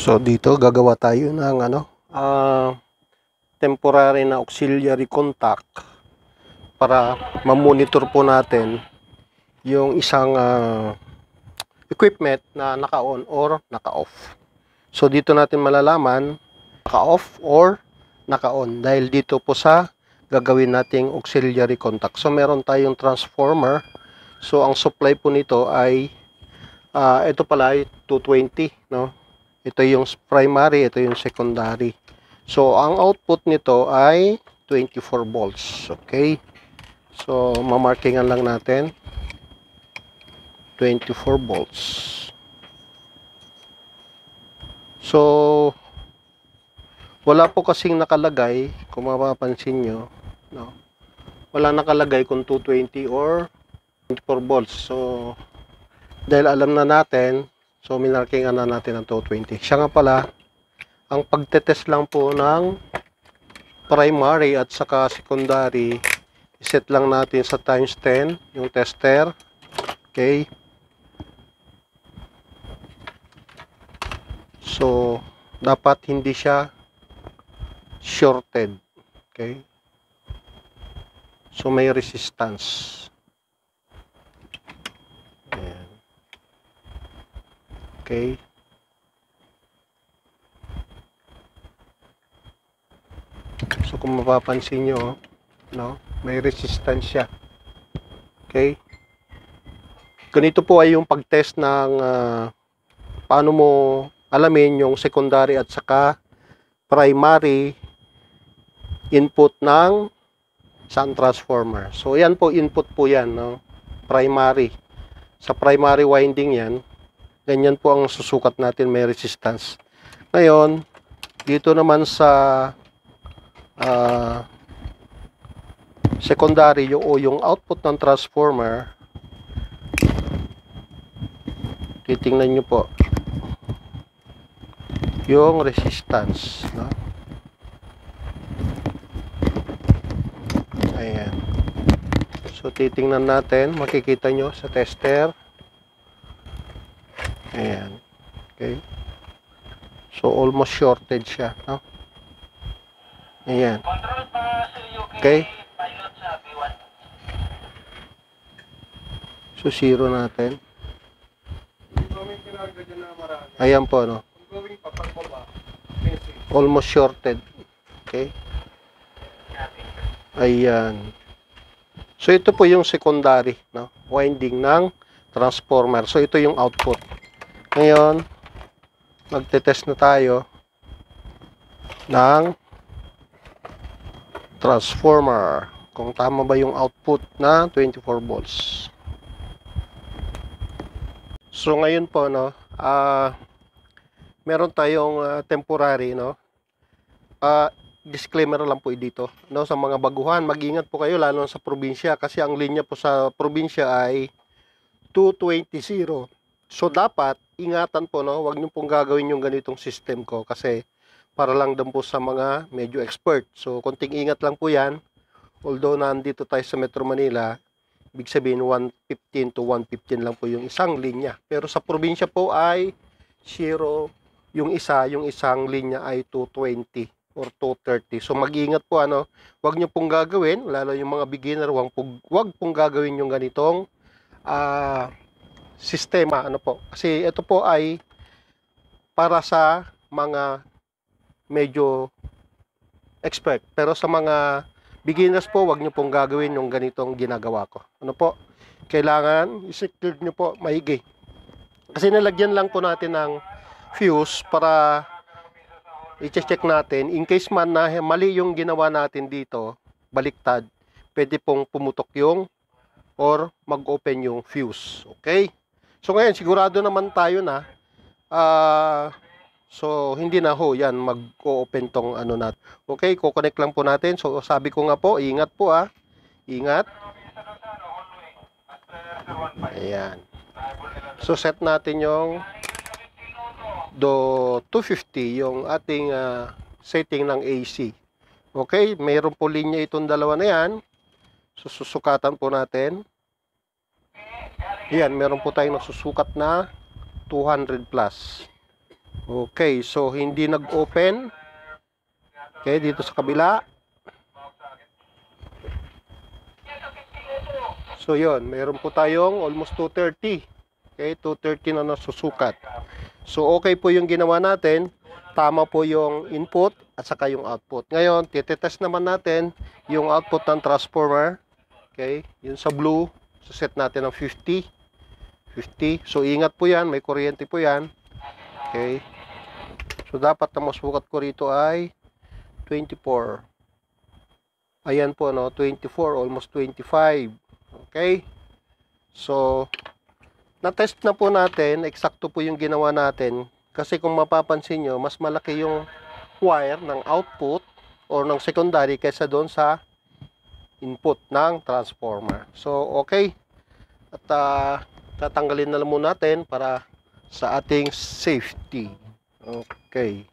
So dito gagawa tayo ng temporary na auxiliary contact para ma-monitor po natin yung isang equipment na naka-on or naka-off. So dito natin malalaman naka-off or naka-on dahil dito po sa gagawin nating auxiliary contact. So meron tayong transformer. So ang supply po nito ay ito pala ay 220, no? Ito yung primary, ito yung secondary. So ang output nito ay 24 volts. Okay? So mamarkingan lang natin 24 volts. So wala po kasing nakalagay, kung mapapansin nyo, no? Wala nakalagay kung 220 or 24 volts. So dahil alam na natin, so minarkingan na natin ang 220. Siya nga pala, ang pagtetest lang po ng primary at saka secondary, iset lang natin sa times 10 yung tester. Okay. So dapat hindi siya shorted. Okay. So may resistance. Ayan. Okay. So kung mapapansin nyo, no, may resistance siya. Okay. Ganito po ay yung pag-test ng paano mo alamin yung secondary at saka primary input ng sun transformer. So yan po, input po yan, no? Primary. Sa primary winding yan, ganyan po ang susukat natin, may resistance. Ngayon, dito naman sa secondary yung output ng transformer, titingnan nyo po yung resistance, no? Ayan. So titingnan natin, makikita nyo sa tester. Ayan. Okay. So almost shorted siya, no? Ayan. Okay. So zero natin. Ayan po, no? Almost shorted. Okay. Ayan. So ito po yung secondary, no? Winding ng transformer. So ito yung output. Ngayon, magte-test na tayo ng transformer. Kung tama ba yung output na 24 volts. So ngayon po, no, meron tayong temporary, no? Disclaimer lang po dito, no, sa mga baguhan, mag-ingat po kayo lalo sa probinsya kasi ang linya po sa probinsya ay 220. So dapat ingatan po, no, wag niyo pong gagawin yung ganitong system ko kasi para lang din po sa mga medyo expert. So konting ingat lang po yan. Although nandito tayo sa Metro Manila, ibig sabihin 115 to 115 lang po yung isang linya. Pero sa probinsya po ay 0 yung isang linya ay 220 or 230. So mag-ingat po, ano, wag niyo pong gagawin, lalo yung mga beginner, wag pong gagawin yung ganitong sistema, ano po. Kasi ito po ay para sa mga medyo expert. Pero sa mga beginners po, wag niyo pong gagawin yung ganitong ginagawa ko. Ano po? Kailangan i-secure niyo po maigi. Kasi nalagyan lang po natin ng fuse para i-check natin in case man na mali yung ginawa natin dito, baliktad, pwede pong pumutok yung or mag-open yung fuse. Okay? So ngayon sigurado naman tayo na so hindi na ho yan mag-open tong ano natin. Okay, ko-connect lang po natin. So sabi ko nga po, ingat po ingat. Ayan. So set natin yung do 250 yung ating setting ng AC. Okay, mayroon po linya itong dalawa na yan. So susukatan po natin. Yan, meron po tayong nasusukat na 200 plus. Okay, so hindi nag-open. Okay, dito sa kabila. So yun, meron po tayong almost 230. Okay, 230 na nasusukat. So okay po yung ginawa natin. Tama po yung input at saka yung output. Ngayon, titetest naman natin yung output ng transformer. Okay, yun sa blue. So set natin ng 50. 50. So ingat po yan, may kuryente po yan. Okay. So dapat na masukat ko rito ay 24. Ayan po, no, 24, almost 25. Okay? So, na-test na po natin, eksakto po yung ginawa natin. Kasi kung mapapansin nyo, mas malaki yung wire ng output or ng secondary kaysa doon sa input ng transformer. So, okay. At tatanggalin na lang muna natin para sa ating safety. Okay.